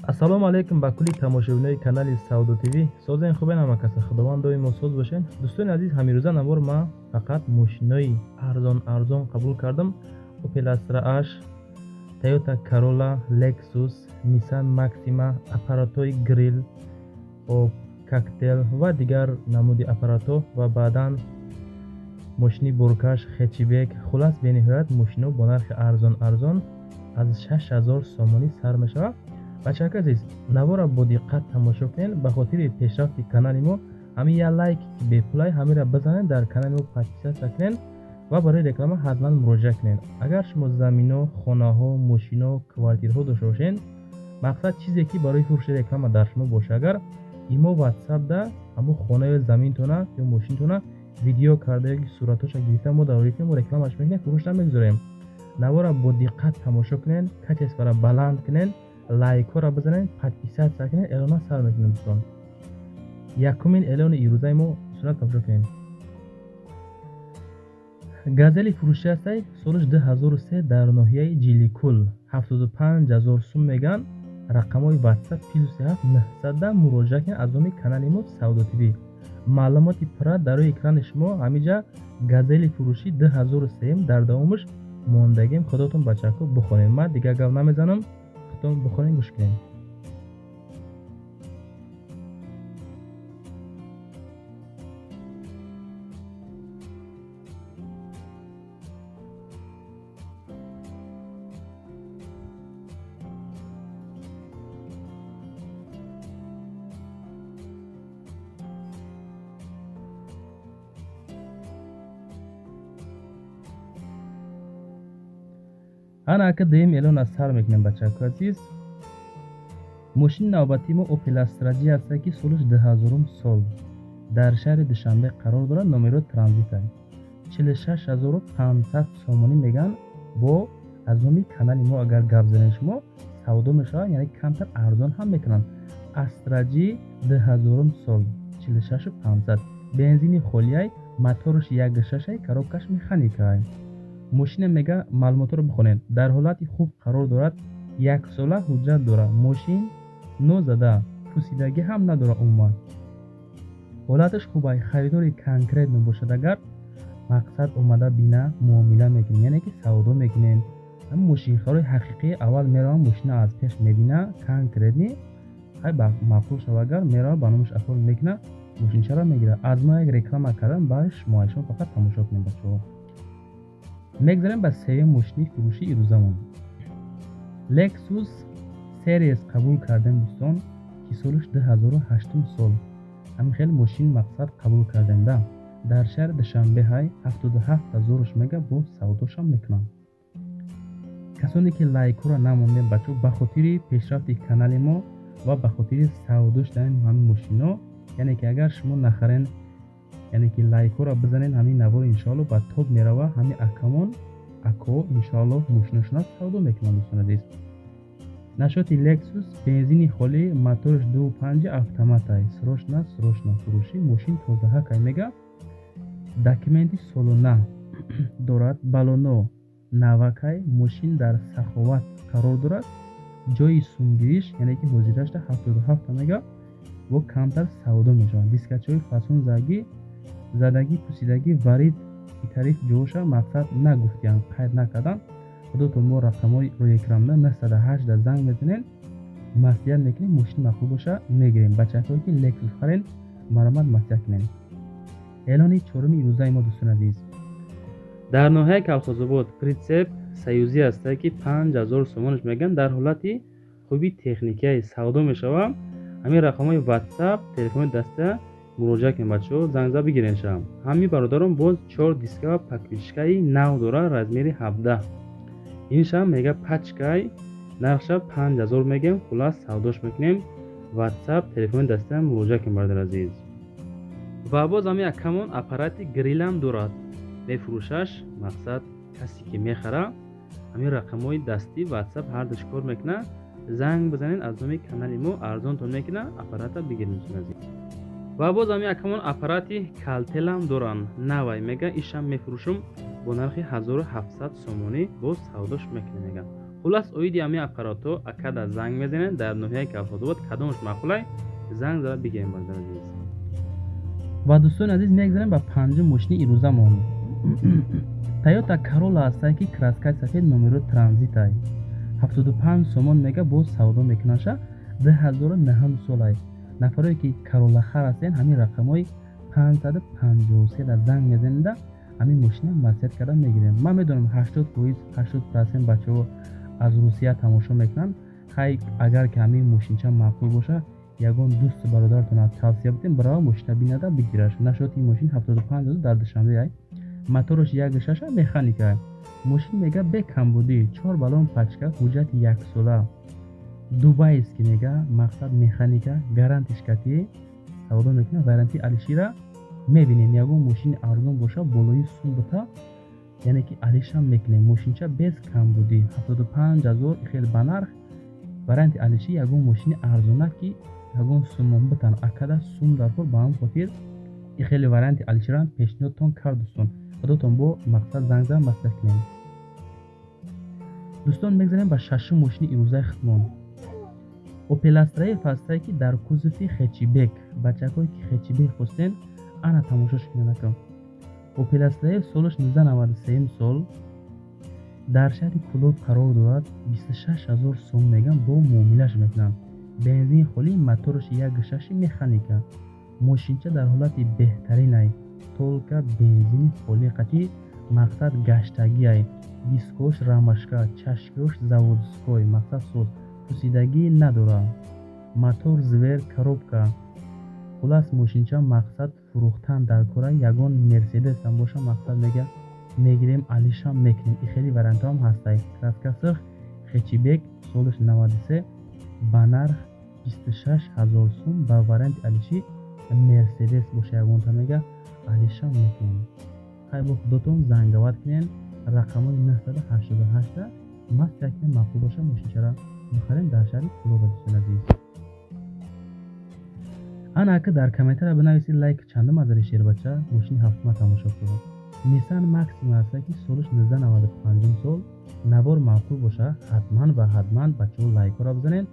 ассалому алайкум ба кулли тамошобинони канали Саудо ТВ. Созен хубен ҳама каса худованд доимо соз бошен. Дӯстони азиз, ҳамирӯза навор ма фақат мошинои арзон қабул кардам. Opel Astra H, Toyota Corolla, Lexus, Nissan Maxima, аппаратҳои грил, коктейл ва дигар намуди аппаратҳо ва баъдан мошини буркаш, хэтчбек, хулас бениҳоят мошино бо нархи арзон аз 6000 сомонӣ сар мешавад. бачаҳои азиз, навора бо диққат тамошо кунед. ба хотири пешрафти канали мо ҳамин я лайк бепулай ҳамира бизанед, дар канали мо подписатсия кунед ва барои реклама ҳатман муроҷиат кунед. агар шумо заминҳо, хонаҳо, мошино, квартираҳо дошта бошед, мақсад чизе ки барои фурӯши реклама дар шумо боша, агар имо ватсапда ҳамо хона ё заминтона ё мошинтона видео карда ёки суратоша гирифта мо дар мо рекламаш мекунем, фурӯш намегузорем. навора бо диққат тамошо кунед, качесвара баланд кунед, лайкҳоро бизанед, подписатсия кунед, эълона сар мекунем. дӯстон, якумин эълони ирӯзаи мо сурат тамошо кунед. газели фурӯши ҳастай солиш 2003 дар ноҳияи ҷиликул 75000 сум меган. рақамҳои ватсап +7 900 муроҷиат кунед аз номи канали мо Саудо ТВ. маълумоти пурра дар рӯи экрани шумо ҳамиҷа. газели фурӯши 2003 дар давомиш мондагим. худотон бачаҳко бихонед. ман дигар гап намезанам, худтон бихонед, гӯш кунед. ана ака доим эълон аз сар мекунем бачаҳои азиз. мошини навбатии мо Opel Astra G аст ки солиш 2000 сол дар шаҳри Душанбе қарор дорад. номеро транзит аст. 46500 сомонӣ меган. бо аз номи канали мо агар гап занед шумо савдо мешавад, яъне камтар арзон ҳам мекунанд. Astra G 2000 сол 46500. бензини холияй, мотораш 1.6, коробкаш механикай. мошина мега маълумотро бихонед. дар ҳолати хуб қарор дорад. 1 сола ҳуҷҷат дорад. мошин нозада, пусидагӣ ҳам надорад. умуман ҳолаташ хубай. харидори конкрет мебошад. агар мақсад омада бина муомила мекунед, яъне ки савдо мекунед, ҳам мошинхарои ҳақиқӣ аввал меравад, мошина аз пеш мебина конкретни хай маъқул шава, агар меравад ба номаш аҳвол мекуна, мошинчаро мегира. аз мо як реклама кардан ба шумо фақат тамошо кунед бачаҳо. мегзарем ба сеюм мошини фурӯши ирӯзамон. Lexus Series қабул кардем дӯстон, ки солиш 2008 сол. ҳамин хел мошин мақсад қабул кардем да. дар шаҳри Душанбе ҳай 77000 мега бо савдошам мекунам. касоне ки лайкҳоро намондем бачо, ба хотири пешрафти канали мо ва ба хотири савдош дар ҳамин мошино, яъне ки агар шумо нахарен, яъне ки лайкҳоро бизанед, ҳамин навор иншоалло ба топ мерава. ҳамин акамон ако иншоалло мошиношона савдо мекунанд. дӯстон азиз, нашоти Lexus бензини холӣ, мотораш 2.5 автоматай. срочна фурӯши мошин тозаҳакай мега. документи солона дорад. балоно навакай. мошин дар саховат қарор дорад. ҷои сумгириш, яъне ки ҳозирашда 77 мега бо камтар савдо мешавад. дискачаҳои фасон задагӣ, пусидагӣ, варид ки тариф ҷоша мақсад нагуфтиянд, қайд накардан. худотон мо рақамҳои рӯи экранда 908 занг мезанед, маслиҳат мекунем, мошин мақбул боша мегирем. бачаҳое ки Lexus харен, маромад маслиҳат кунед. эълони чорум ирӯзаи мо дӯстон азиз. дар ноҳияи Кавсозобод притсеп саюзӣ аст ки 5000 сомонаш меган. дар ҳолати хуби техникаи савдо мешавад. ҳамин рақамҳои ватсап, телефони даста муроҷиат кунед бачаҳо, занг зад бигирен шам. ҳамин бародарон боз 4 диска ва покришкаи нав дора, размери 17. иншам мега пачкай, нархша 5000 мегем. хулас савдош мекунем. ватсап, телефони даста муроҷиат кунед бародар азиз. ва боз ҳамин акамон аппарати грилам дорад, мефурӯшаш. мақсад касе ки мехара, ҳамин рақамҳои дастӣ ватсап ҳарду чикор мекуна. занг бизанед, аз номи канали мо арзонтон мекуна, аппарата бигиред азиз. ва боз ҳамин акамон аппарати калтелам доранд. навай мега ишам мефурӯшум бо нархи 1700 сомонӣ. боз савдош мекунем мега. خلاص اویدی امی اپاراتو اکدا زنگ میزنن در نوحه کفادوت کدومش معقوله زنگ زده بگیم بردن عزیز. و دوستان عزیز میگذاریم با پنجم ماشین ایروزمون تویوتا کرولا هسته که کراسکای سفید نمره ترانزیت ای 75 سومون میگه باز سودا میکنه 2009 سال نفرایی که کرولا خر هستین همین رقمای 553 در زنگ میزننده همین ماشین مسئله کرده میگیریم. من میدونم 80% بچه‌ها از روسیه تماشا میکنن. خیلی اگر که همین ماشین چه معقول باشه یگان دوست برادرتون توصیه بدین برای ماشین بیننده بگیرش. نشد این ماشین 75 در دوشنبه ای موتورش 1.6 مکانیکه. ماشین میگه به کمبودی 4 بالون پچکه حجت 1 ساله دوبای است که میگه مقصد مکانیکه گارانتیش کتی سودا میکنه وارنتی علیشیرا میبینین یگان ماشین ارزون باشه بالای سوم بتا یعنی که علیش هم میکنه ماشین چه بس کمبودی 75000 خیلی بنرخ وارنتی علیشی یگان ماشین ارزونه که یگان سوم بتن اکدا سوم در خور با هم خاطر خیلی وارنتی علیشیرا پیشنهادتون کرد دوستان خودتون با مقصد زنگ زدن مصرف کنین. دوستان میگذاریم با ششم ماشین ایروزای خدمون اوپل استرای فاستایی که در کوزفی خچیبک بچه‌هایی که خچیبک خواستین انا تماشاش کنین کم اوپل استرای سالش 1993 سال در شهر کلوب قرار دارد 26000 سوم میگن با معاملهش میکنن بنزین خالی موتورش 1.6 مکانیکه ماشینچه در حالت بهترین ای تولکا بنزین خالی قطعی مقصد گشتگی ای دیسکوش رامشکا چشکوش заводской مقصد سوز پوسیدگی نداره موتور زور коробка خلاص ماشینچه مقصد فروختن در کره یگان مرسدس هم باشه مقصد میگیریم علیش هم میکنیم این خیلی ورنت هم هسته کراسکا سرخ خچیبک سالش 93 بنرخ 26000 سوم با ورنت علیشی مرسدس باشه یگان تا میگه علیش هم میکنیم. خیلی با خودتون زنگوات کنین رقم 988 مست یکنه مقبول باشه ماشینچه را بخرین در شهر کلوب دوستان عزیز. انا که در کامنتر بنویسید لایک چندم از شیر بچه ماشین هفتم تماشا کنید. نیسان ماکسیم هست که سالش 1995 سال نوار معقول باشه حتما بچه‌ها لایک را بزنین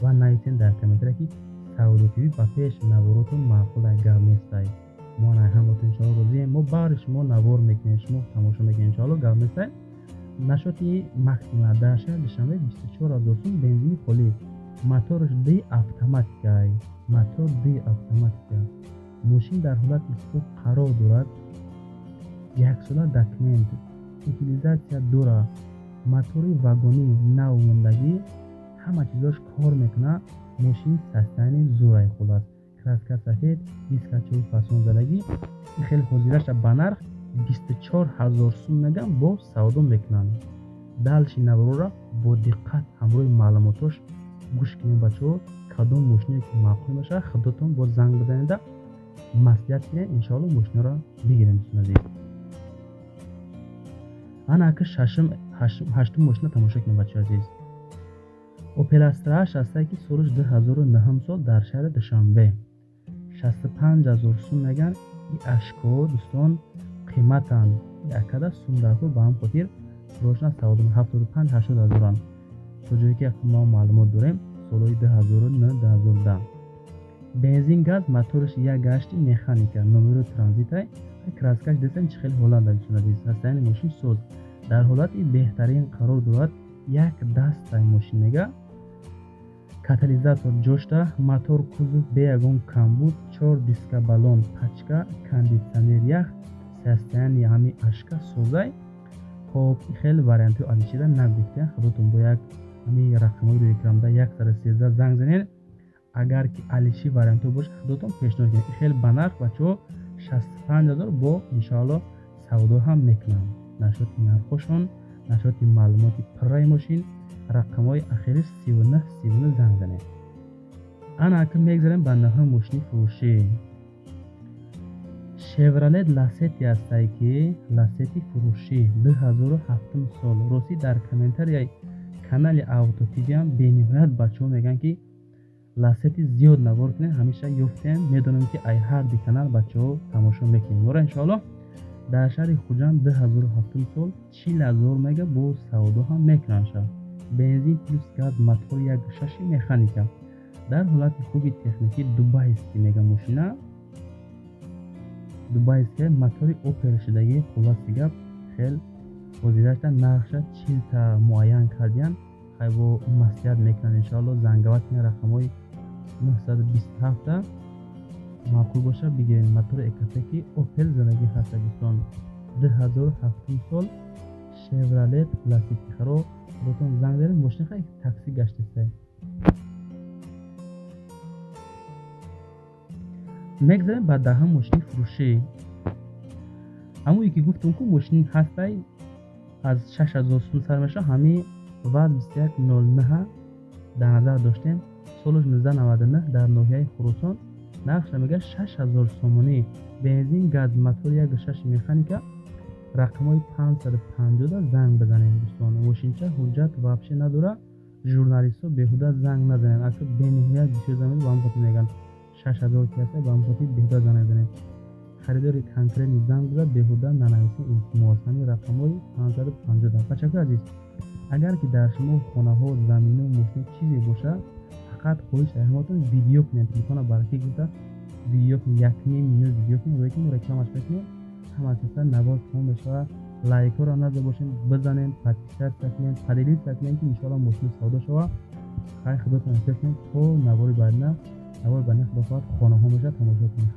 و نویسین در کامنتر که سعودی تیوی با پیش نواراتون معقول اگر نیستای ما نه هم انشالله روزی ما بارش ما نوار میکنیم شما تماشا میکنین انشالله گر نیستای نشاتی ماکسیم داشته دشمه 24000 سوم بنزین خالی موتورش دی اتوماتیک موتور دی اتوماتیک ماشین در حالت خوب قرار دارد یک ساله داکمنت утилизация داره موتوری واگونی نو موندگی همه چیزاش کار میکنه ماشین سستانی زورای خلاص کراسکا سفید دیسکاچوی فاسون زدگی خیلی حضورش بنرخ 24000 سوم میگم با سودا میکنن دالشی نورو را با دقت همراه معلوماتش گوش کنین بچه‌ها کدوم ماشینی که معقول باشه خودتون با زنگ بزنید مصلحت کنین انشالله ماشین را بگیرین دوستان. انا که هشتم ماشین تماشا کنین بچه عزیز اوپل استراش هسته که سالش 2009 سال در شهر دوشنبه 65000 سوم میگن این اشکو دوستان قیمتن یکده سوم در خور با هم خاطر روشن 75-80 هزاران چجوری که ما معلومات داریم سالهای 2009-2010 بنزین گاز موتورش یک گشتی مکانیکه نمره ترانزیت ای کراسکاش دستن چه خیلی هلند داشتن هستن ماشین سوز در حالت بهترین قرار دارد یک دست ماشین نگه کاتالیزاتور جوشته موتور کوزو به یگان کمبود 4 دیسکا بالون پچکا کاندیشنر یخ سیستم یعنی اشکا سوزای خب خیلی وارنتی علیشیده نگفته خودتون با یک همین رقمای روی اکرام ده 113 زنگ زنین اگر که علیشی وارنتی باشه خودتون پیشنهاد کنید خیلی بنرخ بچه‌ها 65000 با انشالله سودا هم میکنم نشد نرخشون نشد معلوماتی پرای ماشین رقمای اخیری 39 زنگ زنید. انا که میگذاریم به نوع ماشین فروشی شیورلت لاستی هسته که لاستی فروشی 2007 سال روسی در کامنتر یا کانال اوتو تیوی هم بینیویت بچه ها میگن که لاستی زیاد نوار کنین همیشه یفتین میدونم که ای هر دی کانال بچه ها تماشا میکنین مورا انشالله در شهر خوجند 2007 سال 40000 میگه با سودا هم میکنن شد бензин плюс газ мотор 1.6 механика. дар ҳолати хуби техникӣ дубайский мега мошина дубайская мотори опел шудагӣ. хулоси гап хел озидашта нақша чилта муайян кардиян. хай бо маслиҳат мекунанд иншоалло зангаватин рақамҳои 927 маъқул боша бигирен. мотори экатеки опел зиндагӣ ҳаста дӯстон. 2007 сол шевролет классики харо ботон занг заред мошина хай такси гаштесай. мегзарем ба даҳам мошини фурӯшӣ. ҳамое ки гуфтум ку мошини ҳастай аз 6000 сум сар меша. ҳамин ваз 2109 дар назар доштем. соли 1999 дар ноҳияи хурусон. нақша мега 6000 сомонӣ бензин газ мотор 1.6 механика. рақамҳои 550 занг бизанем дӯстон. мошинча ҳуҷҷат вообще надора. журналистҳо беҳуда занг назанед. аксар бениҳоят бисёр занг ба ҳам хотир мегӯянд 6000 ки ҳастай ба ҳам хотир беҳуда занг назанед. харидори конкретни занг бизад беҳуда нанависем. илтимос ҳамин рақамҳои 550. бачаҳои азиз, агар ки дар шумо хонаҳо замину мошина чизе боша фақат хоҳиш ҳамотон видео кунед. телефона баракӣ гирифта видео кунед. 1 минут видео кунед. рӯи ки мо рекламаш мекунем. ҳама каса навоз тамом мешавад. лайкҳоро наза бошем бизанем. подписатсия кунем. поделитсия кунем ки иншоалло мошина савдо шавад. хай худотон ҳифз кунед то навори баъдина. навори баъдина худо хоҳад хонаҳо мешавад тамошо кунед.